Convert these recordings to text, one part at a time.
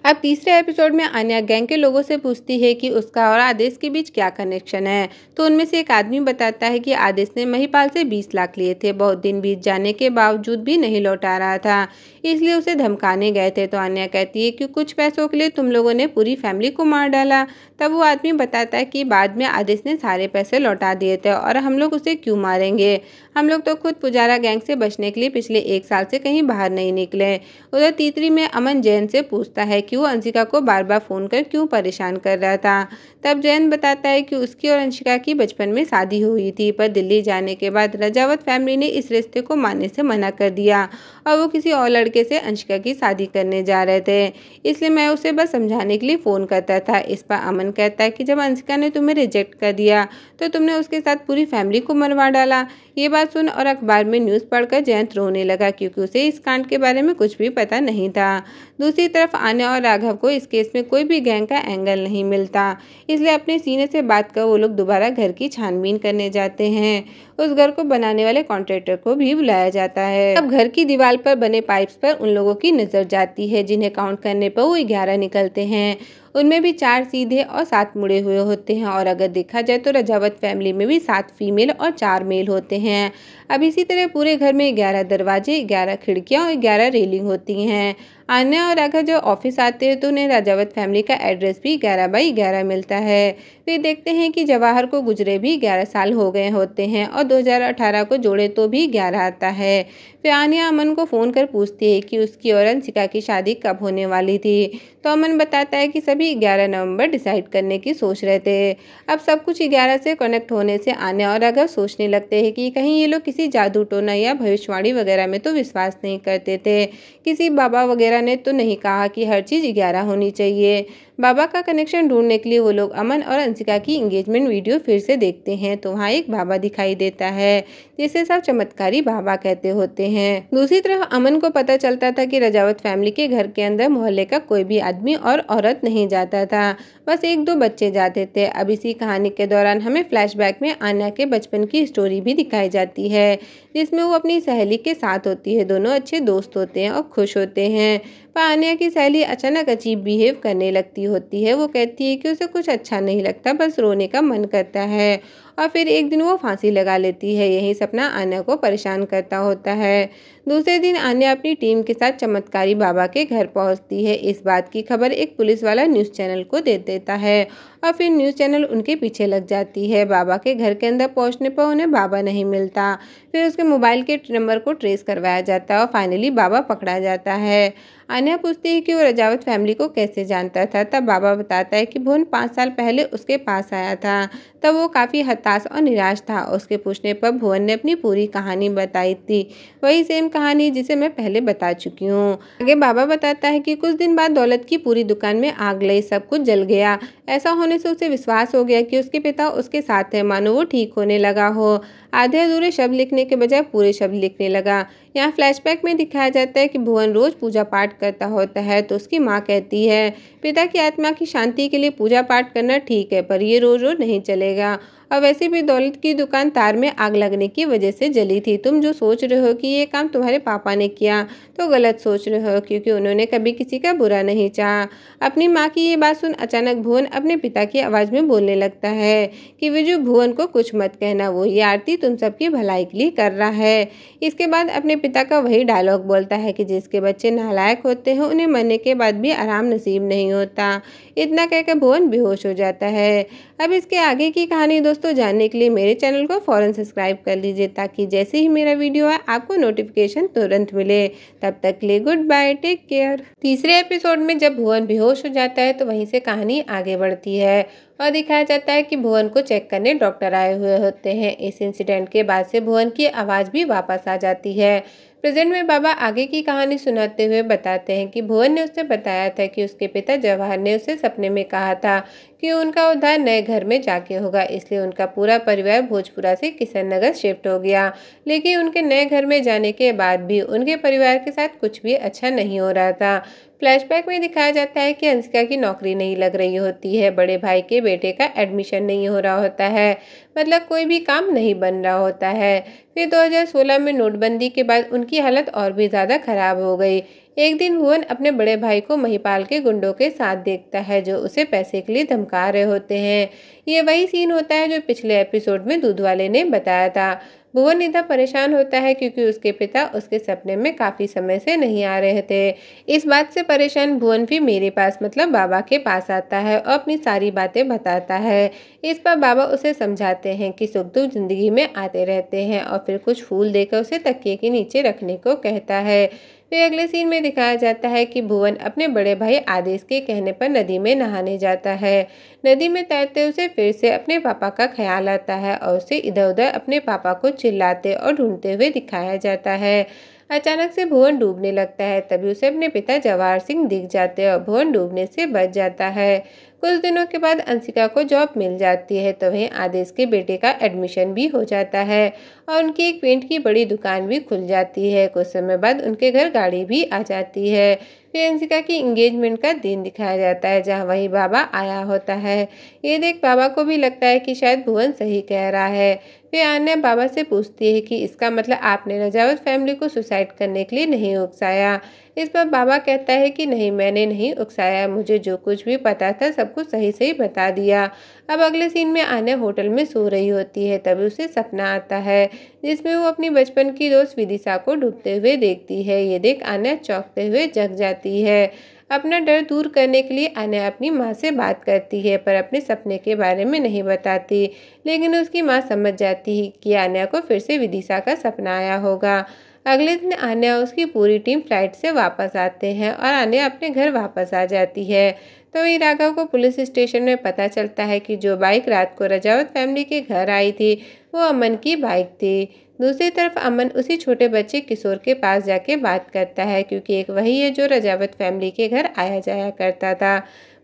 अब तीसरे एपिसोड में आन्या गैंग के लोगों से पूछती है कि उसका और आदेश के बीच क्या कनेक्शन है। तो उनमें से एक आदमी बताता है कि आदेश ने महिपाल से 20 लाख लिए थे, बहुत दिन बीत जाने के बावजूद भी नहीं लौटा रहा था, इसलिए उसे धमकाने गए थे। तो आन्या कहती है कि कुछ पैसों के लिए तुम लोगों ने पूरी फैमिली को मार डाला। तब वो आदमी बताता है कि बाद में आदेश ने सारे पैसे लौटा दिए थे और हम लोग उसे क्यों मारेंगे, हम लोग तो खुद पुजारा गैंग से बचने के लिए पिछले 1 साल से कहीं बाहर नहीं निकले। उधर तीसरी में अमन जैन से पूछता है कि वो अंशिका को बार बार फ़ोन कर क्यों परेशान कर रहा था। तब जैन बताता है कि उसकी और अंशिका की बचपन में शादी हुई थी, पर दिल्ली जाने के बाद रजावत फैमिली ने इस रिश्ते को मानने से मना कर दिया और वो किसी और लड़के से अंशिका की शादी करने जा रहे थे, इसलिए मैं उसे बस समझाने के लिए फ़ोन करता था। इस पर अमन कहता है कि जब अंशिका ने तुम्हें रिजेक्ट कर दिया तो तुमने उसके साथ पूरी फैमिली को मरवा डाला। ये बात सुन और अखबार में न्यूज़ पढ़कर जयंत रोने लगा, क्योंकि उसे इस कांड के बारे में कुछ भी पता नहीं था। दूसरी तरफ आन्या और राघव को इस केस में कोई भी गैंग का एंगल नहीं मिलता, इसलिए अपने सीने से बात कर वो लोग दोबारा घर की छानबीन करने जाते हैं। उस घर को बनाने वाले कॉन्ट्रैक्टर को भी बुलाया जाता है। अब घर की दीवार पर बने पाइप्स पर उन लोगों की नजर जाती है, जिन्हें काउंट करने पर वो 11 निकलते हैं। उनमें भी 4 सीधे और 7 मुड़े हुए होते हैं, और अगर देखा जाए तो रजावत फैमिली में भी 7 फीमेल और 4 मेल होते हैं। अब इसी तरह पूरे घर में 11 दरवाजे, 11 खिड़कियां और 11 रेलिंग होती हैं। आन्या और राघव जब ऑफिस आते हैं तो उन्हें राजावत फैमिली का एड्रेस भी 11/11 मिलता है। फिर देखते हैं कि जवाहर को गुजरे भी 11 साल हो गए होते हैं और 2018 को जोड़े तो भी 11 आता है। फिर आन्या अमन को फ़ोन कर पूछती है कि उसकी और अंशिका की शादी कब होने वाली थी। तो अमन बताता है कि सभी 11 नवंबर डिसाइड करने की सोच रहे थे। अब सब कुछ 11 से कनेक्ट होने से आन्या और राघव सोचने लगते हैं कि कहीं ये लोग किसी जादू टोना या भविष्यवाणी वगैरह में तो विश्वास नहीं करते थे। किसी बाबा वगैरह ने तो नहीं कहा कि हर चीज़ 11 होनी चाहिए। बाबा का कनेक्शन ढूंढने के लिए वो लोग अमन और अंशिका की एंगेजमेंट वीडियो फिर से देखते हैं, तो वहाँ एक बाबा दिखाई देता है जिसे सब चमत्कारी बाबा कहते होते हैं। दूसरी तरफ अमन को पता चलता था कि रजावत फैमिली के घर के अंदर मोहल्ले का कोई भी आदमी और औरत नहीं जाता था, बस 1-2 बच्चे जाते थे। अब इसी कहानी के दौरान हमें फ्लैशबैक में आन्या के बचपन की स्टोरी भी दिखाई जाती है, जिसमें वो अपनी सहेली के साथ होती है। दोनों अच्छे दोस्त होते हैं और खुश होते हैं, पर आन्या की सहेली अचानक अजीब बिहेव करने लगती होती है। वो कहती है कि उसे कुछ अच्छा नहीं लगता, बस रोने का मन करता है, और फिर एक दिन वो फांसी लगा लेती है। यही सपना आन्या को परेशान करता होता है। दूसरे दिन आन्या अपनी टीम के साथ चमत्कारी बाबा के घर पहुंचती है। इस बात की खबर एक पुलिस वाला न्यूज़ चैनल को दे देता है और फिर न्यूज़ चैनल उनके पीछे लग जाती है। बाबा के घर के अंदर पहुंचने पर उन्हें बाबा नहीं मिलता। फिर उसके मोबाइल के नंबर को ट्रेस करवाया जाता है और फाइनली बाबा पकड़ा जाता है। आन्या पूछती है कि वो रजावत फैमिली को कैसे जानता था। तब बाबा बताता है कि भुवन 5 साल पहले उसके पास आया था, तब वो काफ़ी हताश और निराश था। उसके पूछने पर भुवन ने अपनी पूरी कहानी बताई थी, वही सेम कहानी जिसे मैं पहले बता चुकी हूँ। आगे बाबा बताता है कि कुछ दिन बाद दौलत की पूरी दुकान में आग लगी, सब कुछ जल गया। ऐसा होने से उसे विश्वास हो गया कि उसके पिता उसके साथ है, मानो वो ठीक होने लगा हो। आधे अधूरे शब्द लिखने के बजाय पूरे शब्द लिखने लगा। यहाँ फ्लैशबैक में दिखाया जाता है कि भुवन रोज पूजा पाठ करता होता है, तो उसकी माँ कहती है पिता की आत्मा की शांति के लिए पूजा पाठ करना ठीक है, पर ये रोज रोज नहीं चलेगा। और वैसे भी दौलत की दुकान तार में आग लगने की वजह से जली थी। तुम जो सोच रहे हो कि ये काम तुम्हारे पापा ने किया, तो गलत सोच रहे हो, क्योंकि उन्होंने कभी किसी का बुरा नहीं चाहा। अपनी माँ की ये बात सुन अचानक भुवन अपने पिता की आवाज़ में बोलने लगता है कि विजू, भुवन को कुछ मत कहना, वो ये आरती तुम सबकी भलाई के लिए कर रहा है। इसके बाद अपने पिता का वही डायलॉग बोलता है कि जिसके बच्चे नालायक होते हैं उन्हें मरने के बाद भी आराम नसीब नहीं होता। इतना कहकर भुवन बेहोश हो जाता है। अब इसके आगे की कहानी दोस्तों जानने के लिए मेरे चैनल को फ़ौरन सब्सक्राइब कर लीजिए, ताकि जैसे ही मेरा वीडियो आए आपको नोटिफिकेशन तुरंत मिले। तब तक के लिए गुड बाय, टेक केयर। तीसरे एपिसोड में जब भुवन बेहोश हो जाता है तो वहीं से कहानी आगे बढ़ती है और दिखाया जाता है कि भुवन को चेक करने डॉक्टर आए हुए होते हैं। इस इंसिडेंट के बाद से भुवन की आवाज़ भी वापस आ जाती है। प्रेजेंट में बाबा आगे की कहानी सुनाते हुए बताते हैं कि भुवन ने उससे बताया था कि उसके पिता जवाहर ने उसे सपने में कहा था कि उनका उद्धार नए घर में जाके होगा, इसलिए उनका पूरा परिवार भोजपुरा से किशन नगर शिफ्ट हो गया। लेकिन उनके नए घर में जाने के बाद भी उनके परिवार के साथ कुछ भी अच्छा नहीं हो रहा था। फ्लैशबैक में दिखाया जाता है कि अंशिका की नौकरी नहीं लग रही होती है, बड़े भाई के बेटे का एडमिशन नहीं हो रहा होता है, मतलब कोई भी काम नहीं बन रहा होता है। फिर 2016 में नोटबंदी के बाद उनकी हालत और भी ज़्यादा खराब हो गई। एक दिन भुवन अपने बड़े भाई को महिपाल के गुंडों के साथ देखता है जो उसे पैसे के लिए धमका रहे होते हैं। ये वही सीन होता है जो पिछले एपिसोड में दूध वाले ने बताया था। भुवन इतना परेशान होता है क्योंकि उसके पिता उसके सपने में काफी समय से नहीं आ रहे थे। इस बात से परेशान भुवन भी मेरे पास मतलब बाबा के पास आता है और अपनी सारी बातें बताता है। इस पर बाबा उसे समझाते हैं कि सुख दुख जिंदगी में आते रहते हैं और फिर कुछ फूल देकर उसे तकिए के नीचे रखने को कहता है। फिर अगले सीन में दिखाया जाता है कि भुवन अपने बड़े भाई आदेश के कहने पर नदी में नहाने जाता है। नदी में तैरते उसे फिर से अपने पापा का ख्याल आता है और उसे इधर उधर अपने पापा को चिल्लाते और ढूंढते हुए दिखाया जाता है। अचानक से भुवन डूबने लगता है, तभी उसे अपने पिता जवाहर सिंह दिख जाते हैं और भुवन डूबने से बच जाता है। कुछ दिनों के बाद अंशिका को जॉब मिल जाती है तो वहीं आदेश के बेटे का एडमिशन भी हो जाता है और उनकी एक पेंट की बड़ी दुकान भी खुल जाती है। कुछ समय बाद उनके घर गाड़ी भी आ जाती है। फिर अंशिका की एंगेजमेंट का दिन दिखाया जाता है जहाँ वही बाबा आया होता है। ये देख बाबा को भी लगता है कि शायद भुवन सही कह रहा है। फिर आन्या बाबा से पूछती है कि इसका मतलब आपने रजावत फैमिली को सुसाइड करने के लिए नहीं उकसाया। इस पर बाबा कहता है कि नहीं, मैंने नहीं उकसाया, मुझे जो कुछ भी पता था सब कुछ सही सही बता दिया। अब अगले सीन में आन्या होटल में सो रही होती है, तभी उसे सपना आता है जिसमें वो अपनी बचपन की दोस्त विदिशा को डूबते हुए देखती है। ये देख आन्या चौंकते हुए जग जाती है। अपना डर दूर करने के लिए आन्या अपनी माँ से बात करती है पर अपने सपने के बारे में नहीं बताती। लेकिन उसकी माँ समझ जाती है कि आन्या को फिर से विदिशा का सपना आया होगा। अगले दिन आन्या और उसकी पूरी टीम फ्लाइट से वापस आते हैं और आन्या अपने घर वापस आ जाती है। तो वहीं राघव को पुलिस स्टेशन में पता चलता है कि जो बाइक रात को रजावत फैमिली के घर आई थी वो अमन की बाइक थी। दूसरी तरफ अमन उसी छोटे बच्चे किशोर के पास जाके बात करता है क्योंकि एक वही है जो रजावत फैमिली के घर आया जाया करता था।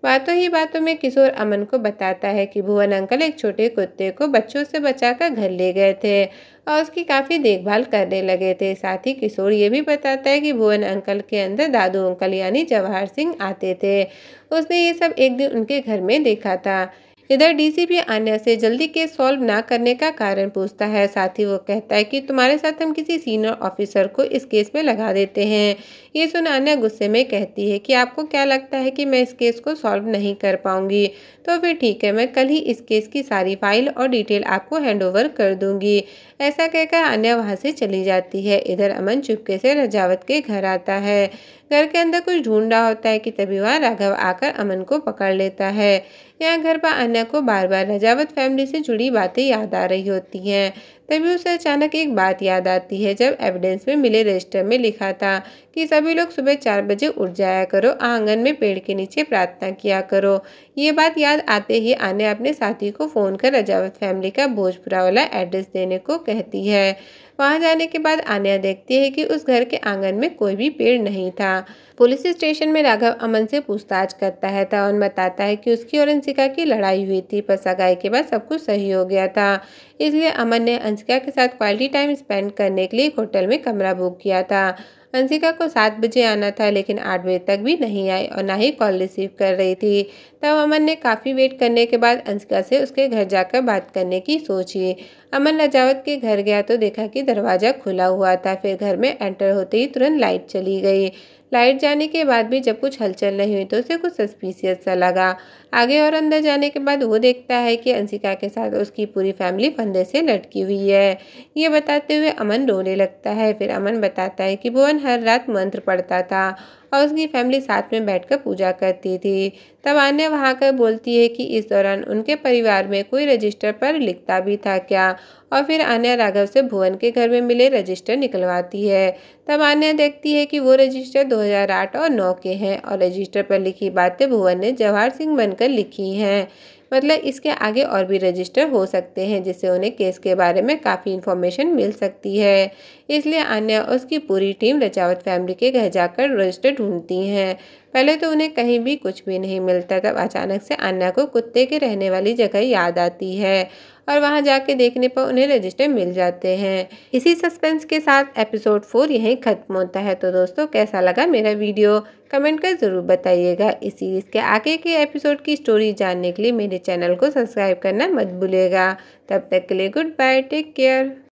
बातों ही बातों में किशोर अमन को बताता है कि भुवन अंकल एक छोटे कुत्ते को बच्चों से बचाकर घर ले गए थे और उसकी काफ़ी देखभाल करने लगे थे। साथ ही किशोर ये भी बताता है कि भुवन अंकल के अंदर दादू अंकल यानी जवाहर सिंह आते थे। उसने ये सब एक दिन उनके घर में देखा था। इधर डीसीपी आन्या से जल्दी केस सॉल्व ना करने का कारण पूछता है। साथ ही वो कहता है कि तुम्हारे साथ हम किसी सीनियर ऑफिसर को इस केस में लगा देते हैं। ये सुन आन्या गुस्से में कहती है कि आपको क्या लगता है कि मैं इस केस को सॉल्व नहीं कर पाऊंगी? तो फिर ठीक है, मैं कल ही इस केस की सारी फाइल और डिटेल आपको हैंडओवर कर दूंगी। ऐसा कहकर आन्या वहां से चली जाती है। इधर अमन चुपके से रजावत के घर आता है। घर के अंदर कुछ ढूंढ रहा होता है कि तभी वहाँ राघव आकर अमन को पकड़ लेता है। यहाँ घर पर आन्या को बार बार रजावत फैमिली से जुड़ी बातें याद आ रही होती हैं। तभी उसे अचानक एक बात याद आती है जब एविडेंस में मिले रजिस्टर में लिखा था कि सभी लोग सुबह 4 बजे उठ जाया करो, आंगन में पेड़ के नीचे प्रार्थना किया करो। ये बात याद आते ही आन्या अपने साथी को फोन कर रजावत फैमिली का भोजपुरा वाला एड्रेस देने को कहती है। वहां जाने के बाद आन्या देखती है कि उस घर के आंगन में कोई भी पेड़ नहीं था। पुलिस स्टेशन में राघव अमन से पूछताछ करता है तो अमन बताता है कि उसकी और अंशिका की लड़ाई हुई थी पर सगाई के बाद सब कुछ सही हो गया था। इसलिए अमन ने अंशिका के साथ क्वालिटी टाइम स्पेंड करने के लिए एक होटल में कमरा बुक किया था। अंशिका को 7 बजे आना था लेकिन 8 बजे तक भी नहीं आई और ना ही कॉल रिसीव कर रही थी। तब अमन ने काफ़ी वेट करने के बाद अंशिका से उसके घर जाकर बात करने की सोची। अमन रजावत के घर गया तो देखा कि दरवाज़ा खुला हुआ था। फिर घर में एंटर होते ही तुरंत लाइट चली गई। लाइट जाने के बाद भी जब कुछ हलचल नहीं हुई तो उसे कुछ सस्पिशियस सा लगा। आगे और अंदर जाने के बाद वो देखता है कि अंशिका के साथ उसकी पूरी फैमिली फंदे से लटकी हुई है। ये बताते हुए अमन रोने लगता है। फिर अमन बताता है कि भुवन हर रात मंत्र पढ़ता था और उसकी फैमिली साथ में बैठकर पूजा करती थी। तब आन्या वहाँ कर बोलती है कि इस दौरान उनके परिवार में कोई रजिस्टर पर लिखता भी था क्या, और फिर आन्या राघव से भुवन के घर में मिले रजिस्टर निकलवाती है। तब आन्या देखती है कि वो रजिस्टर 2008 और 9 के हैं और रजिस्टर पर लिखी बातें भुवन ने जवाहर सिंह बनकर लिखी हैं। मतलब इसके आगे और भी रजिस्टर हो सकते हैं जिससे उन्हें केस के बारे में काफ़ी इन्फॉर्मेशन मिल सकती है। इसलिए आन्या और उसकी पूरी टीम रजावत फैमिली के घर जाकर रजिस्टर ढूंढती हैं। पहले तो उन्हें कहीं भी कुछ भी नहीं मिलता, तब अचानक से आन्या को कुत्ते के रहने वाली जगह याद आती है और वहां जाके देखने पर उन्हें रजिस्टर मिल जाते हैं। इसी सस्पेंस के साथ एपिसोड 4 यहीं खत्म होता है। तो दोस्तों, कैसा लगा मेरा वीडियो कमेंट कर ज़रूर बताइएगा। इस सीरीज़ के आगे के एपिसोड की स्टोरी जानने के लिए मेरे चैनल को सब्सक्राइब करना मत भूलिएगा। तब तक के लिए गुड बाय, टेक केयर।